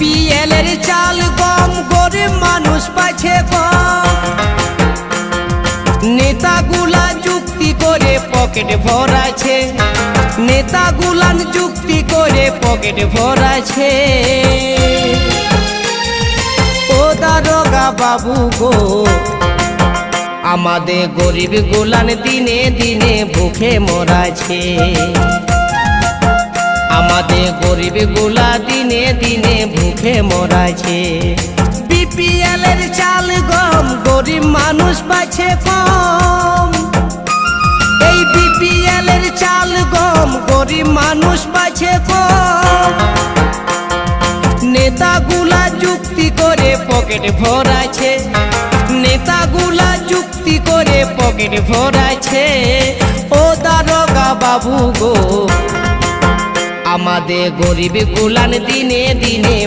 BPL এর চাল গম গরিব মানুষ পাচ্ছে কম। নেতাগুলা যুক্তি করে পকেট ভরাছে, নেতাগুলান যুক্তি করে পকেট ভরাছে। ও দারোগা বাবু গো, আমাদের গরিব গুলান দিনে দিনে ভুখে মরাছে। আমাদের গরিব গুলা দিনে দিনে ভুখে মরাছে। বিপিএল এর চাল গম গরিব মানুষ পাচ্ছে কম। এই বিপিএল এর চাল গম গরিব মানুষ পাচ্ছে কম। নেতাগুলা যুক্তি করে পকেট ভরাছে, নেতাগুলা যুক্তি করে পকেট ভরাছে। ও দারোগা বাবু গো, আমাদের গরিব গুলান দিনে দিনে